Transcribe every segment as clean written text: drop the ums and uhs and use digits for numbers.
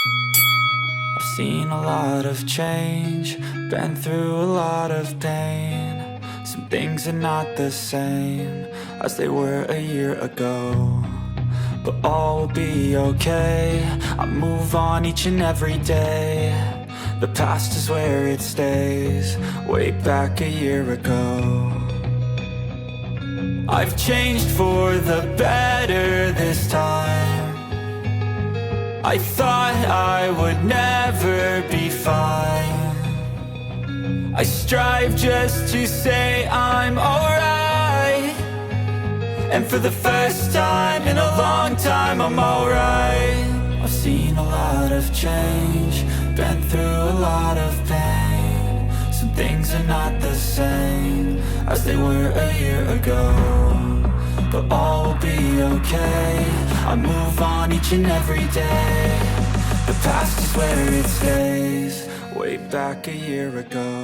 I've seen a lot of change, been through a lot of pain. Some things are not the same as they were a year ago, but all will be okay. I move on each and every day. The past is where it stays, way back a year ago. I've changed for the better this time. I thought I would never be fine. I strive just to say I'm alright, and for the first time in a long time I'm alright. I've seen a lot of change, been through a lot of pain. Some things are not the same as they were a year ago, but all will be okay. I move on each and every day. The past is where it stays, way back a year ago.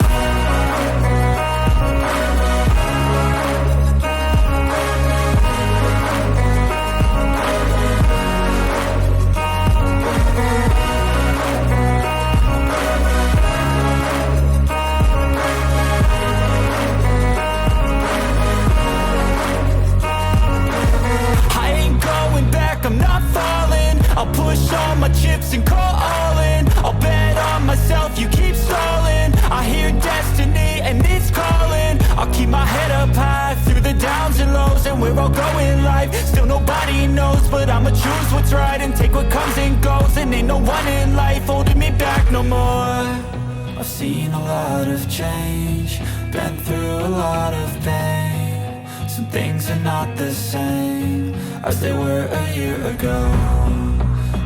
I'll push all my chips and call all in. I'll bet on myself, you keep stalling. I hear destiny and it's calling. I'll keep my head up high through the downs and lows, and where I'll go in life, still nobody knows. But I'ma choose what's right and take what comes and goes, and ain't no one in life holding me back no more. I've seen a lot of change, been through a lot of pain. Some things are not the same as they were a year ago,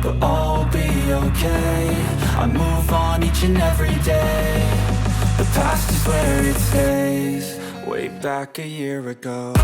but all will be okay. I move on each and every day. The past is where it stays, way back a year ago.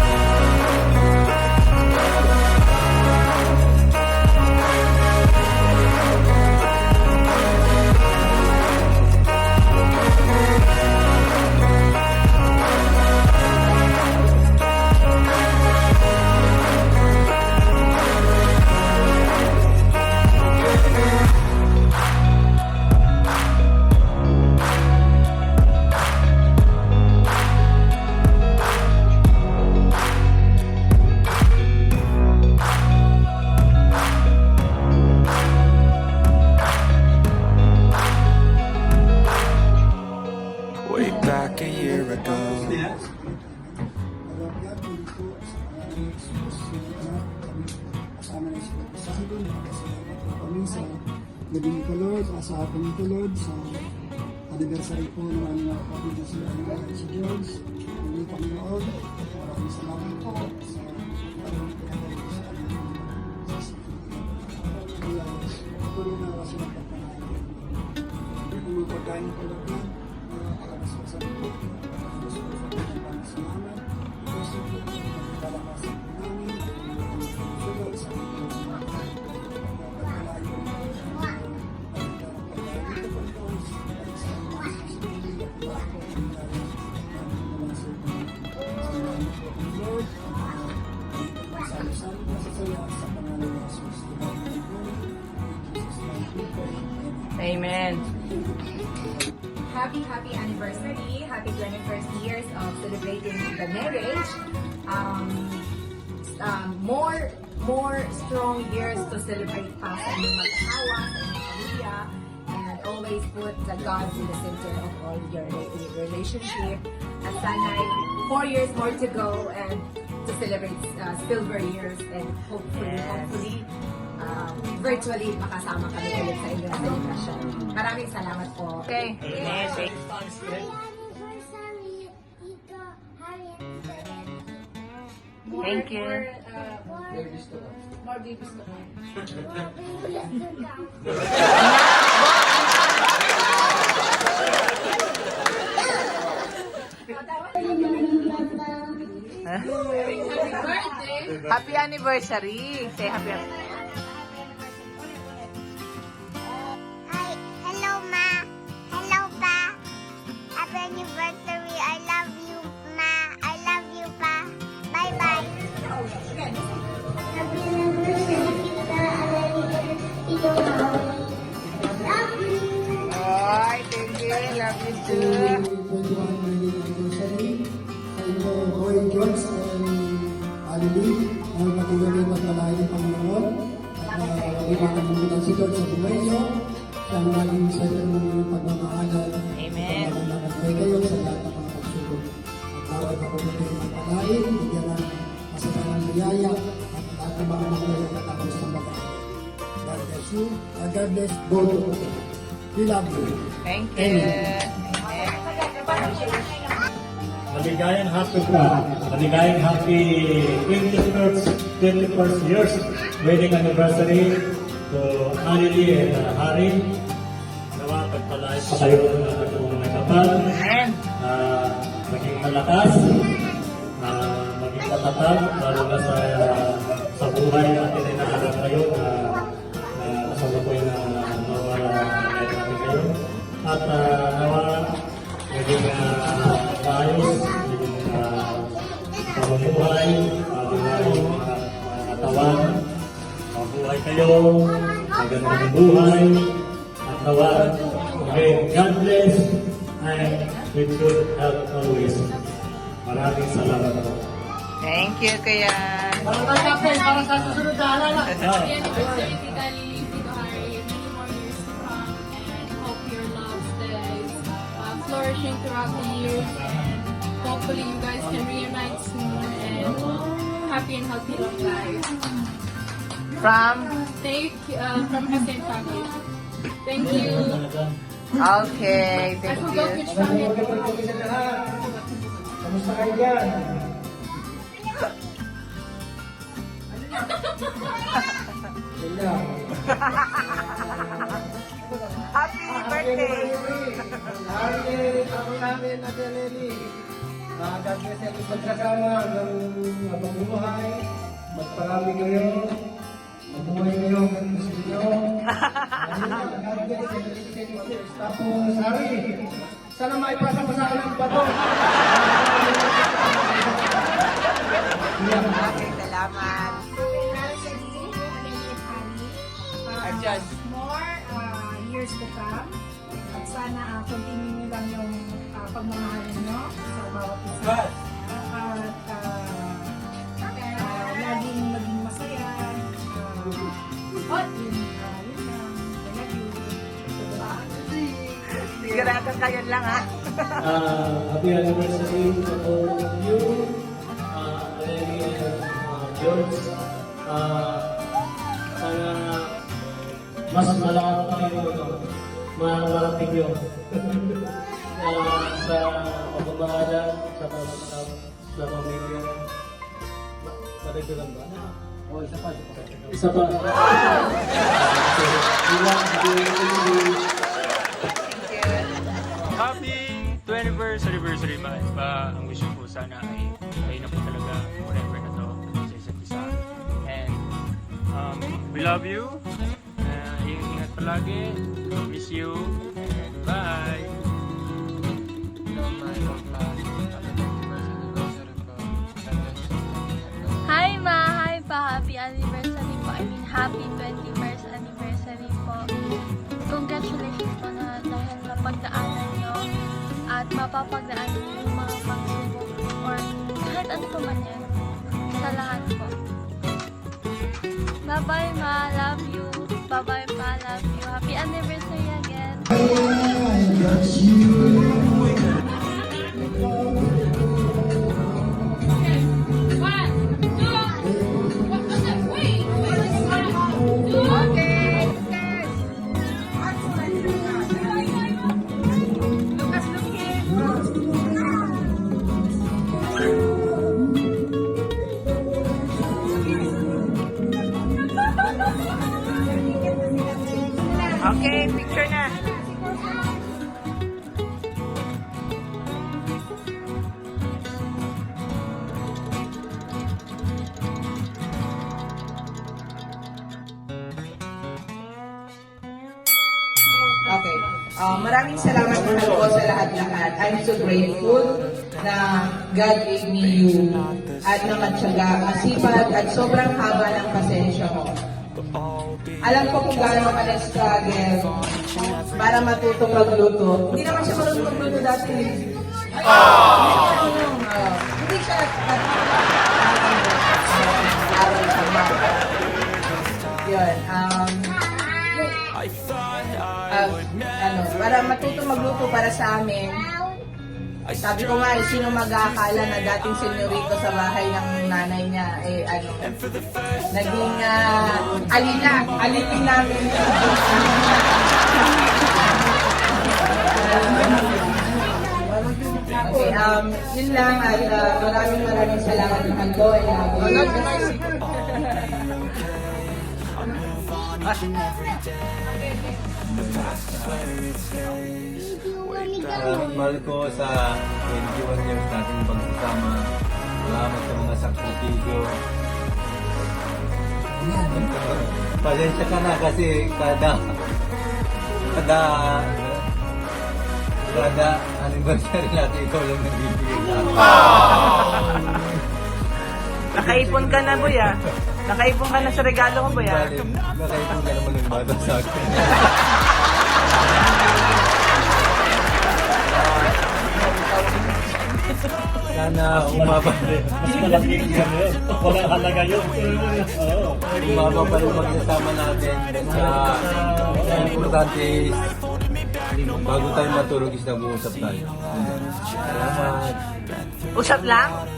Back a year ago. Gabi ni Lord, sa hapon ni Lord, sa anniversary po ng aming kapatid na si George. Muli Panginoon, maraming salamat po sa tuloy na kasi ng pagpanahin. Ang pagkain ko lang yan, sa po, gusto ko sa mga salamat, gusto ko kalakasan namin, sulat sa Amen. Happy anniversary. Happy 21st years of celebrating the marriage. More strong years to celebrate pa sa inyong mag-asawa, sa inyong pamilya, and always put the God in the center of all your relationship. At sana'y 4 years more to go and to celebrate silver years, and hopefully virtually makasama kami ulit sa inyong celebration. Maraming salamat po. Okay. Amen. Thank you. More babies to come. Happy anniversary. Say happy anniversary. Hi, hello ma. Hello pa. Happy anniversary. I love you ma. I love you pa. Bye bye. Happy anniversary kita. I love you. buhay niyo. Siya ang maging center ng inyong pagmamahalan. Amen. Magpapagantay kayo sa lahat ng mga pagsubok. At bawat kapulitin ng pagkain, bigyan ng masasanang biyaya at lahat ng mga mga katapos ng bagay. God bless you. God bless both of you. We love you. Thank you. Maligayang happy 21st years wedding anniversary to Anily and Harry. Nawa, pagpalain pa kayo ng mga kapal. Amen. Maging malakas, maging matatag, lalo na sa buhay natin ay nakaharap kayo na kasama ko yung nawala natin kayo. At nawa, maging maayos, maging pamumuhay, maging katawan, mabuhay kayo, magandang buhay, at nawa, again, God bless, and with good health always. Maraming salamat po. Thank you, Kuya. Para sa susunod na alala. Happy anniversary, Tita Lily, Tito Harry. Many more years to come, and hope your love stays flourishing throughout the years. And hopefully, you guys can reunite soon and happy and healthy long life. From? From SM family. Thank you. Okay, I thank forgot you. which family. Kamusta kayo dyan? Wala. Happy birthday! Happy ako namin, Ate Lely. God bless ang pagsasama ng pamumuhay. Magparami kayo. Mabuhay kayo hanggang gusto nyo. God bless ang pagsasama. Tapos, Harry, sana maipasa mo sa akin ang bato. Okay, salamat. Adjust. More years to come. At sana continue nyo lang yung pagmamahalan nyo sa bawat isa. At laging maging masaya. Yun lang. I love you. Sigurado kayo lang, ha? Happy anniversary to all of you, Lenny and George. Sana mas malakas pa kayo marating nyo sa pagmamahalan, sa pamilya. Madagdagan ba? O, isa pa. Isa pa. Happy 21st anniversary ba? Ang wish ko sana ay kayo na po talaga forever na to sa isa't isa. And we love you. Ingat palagi. Miss you. And bye. Hi Ma! Hi pa! Happy anniversary po. I mean, happy 21st anniversary po. Congratulations po na dahil napagdaanan nyo at mapapagdaanan nyo yung mga pagsubok or kahit ano pa man yan sa lahat po. Bye-bye Ma! Love you! Bye-bye Pa! Love you! Happy anniversary again! Okay, picture na. Okay. Maraming salamat po sa lahat-lahat. I'm so grateful na God gave me you at na matyaga, masipag at sobrang haba ng pasensya mo. Alam ko kung gaano ka na-struggle para matutong magluto. Hindi naman siya marunong magluto dati. Hindi siya aral sa mga. Yun. para matuto magluto para sa amin. Sabi ko nga, sino mag-aakala na dating senyorito sa bahay ng nanay niya, naging alipin namin. Okay, yun lang at maraming salamat ng Hando and Mahal ko sa 21 years natin pagsasama. Salamat sa mga sakripisyo. Pasensya ka na kasi kada anniversary natin ikaw lang nagbibigay sa akin. Nakaipon ka na, Boy, ah. Nakaipon ka na sa regalo ko, Boy, ah. Nakaipon ka naman ng bata sa akin. Sana umaba. Mas malaki yun. Walang halaga yun. Umaba pa yung magsasama natin. Ang importante is bago tayo matulog is nag-uusap tayo. Salamat. Usap lang?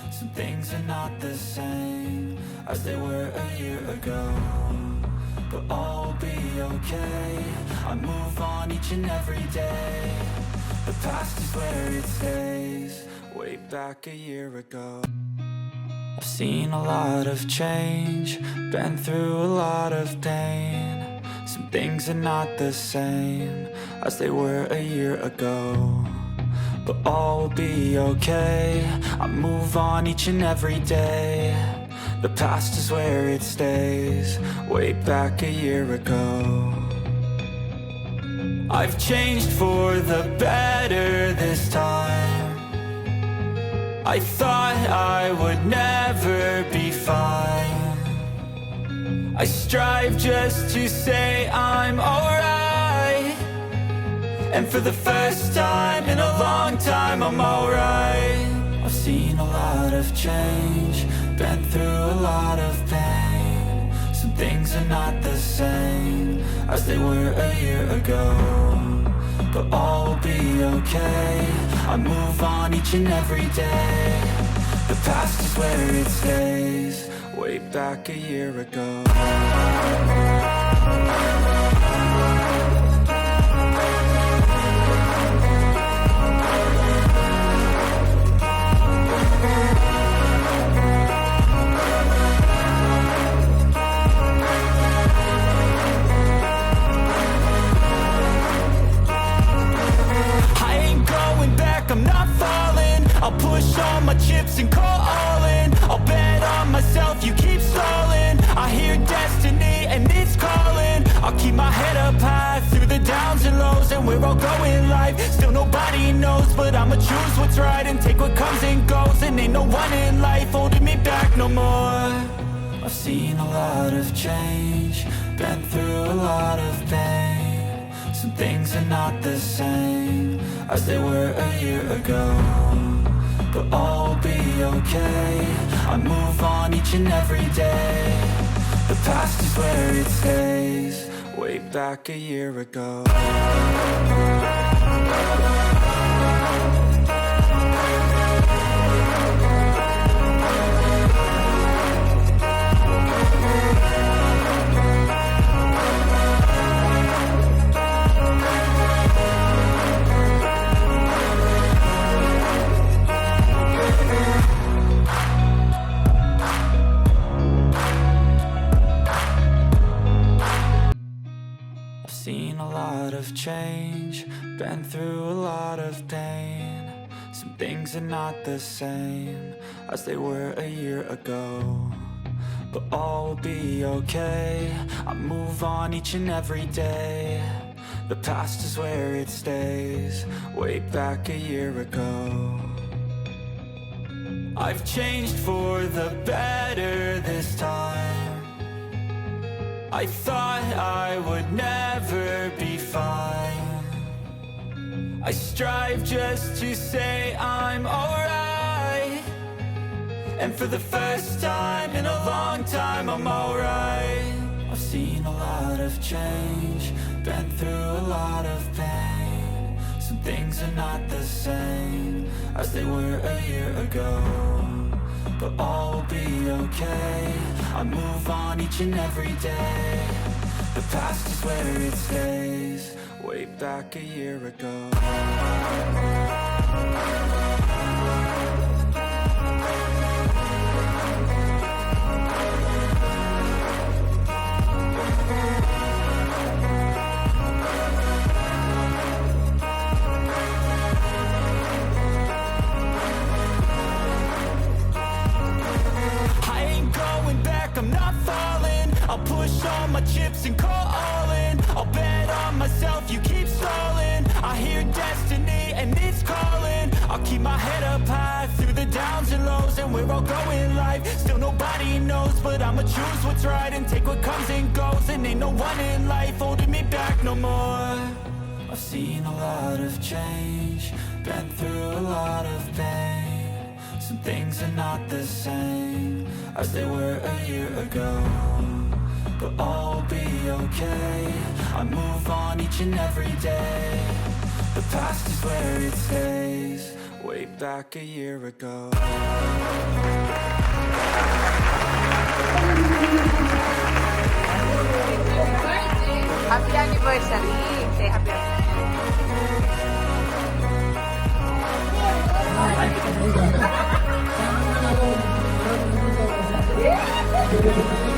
Some things are not the same as they were a year ago, but all will be okay. I move on each and every day. The past is where it stays. Way back a year ago, I've seen a lot of change, been through a lot of pain. Some things are not the same as they were a year ago, but all will be okay. I move on each and every day. The past is where it stays. Way back a year ago, I've changed for the better this time. I thought I would never be fine. I strive just to say I'm alright, and for the first time in a long time I'm alright. I've seen a lot of change, been through a lot of pain. Some things are not the same as they were a year ago, but all will be okay. I move on each and every day. The past is where it stays. Way back a year ago. I'm not falling. I'll push all my chips and call all in. I'll bet on myself, you keep stalling. I hear destiny and it's calling. I'll keep my head up high through the downs and lows, and we're all going life. Still nobody knows, but I'ma choose what's right and take what comes and goes. And ain't no one in life holding me back no more. I've seen a lot of change, been through a lot of pain. Some things are not the same as they were a year ago, but all will be okay. I move on each and every day. The past is where it stays. Way back a year ago. Change, been through a lot of pain. Some things are not the same as they were a year ago, but all will be okay. I move on each and every day. The past is where it stays. Way back a year ago, I've changed for the better this time. I thought I would never be fine. I strive just to say I'm alright, and for the first time in a long time I'm alright. I've seen a lot of change, been through a lot of pain. Some things are not the same as they were a year ago, but all will be okay. I move on each and every day. The past is where it stays, way back a year ago. I'll push all my chips and call all in. I'll bet on myself, you keep stalling. I hear destiny and it's calling. I'll keep my head up high through the downs and lows. And we're all going life, still nobody knows. But I'ma choose what's right and take what comes and goes. And ain't no one in life holding me back no more. I've seen a lot of change, been through a lot of pain. Some things are not the same as they were a year ago, but all will be okay. I move on each and every day. The past is where it stays, way back a year ago. Happy anniversary! Say happy anniversary.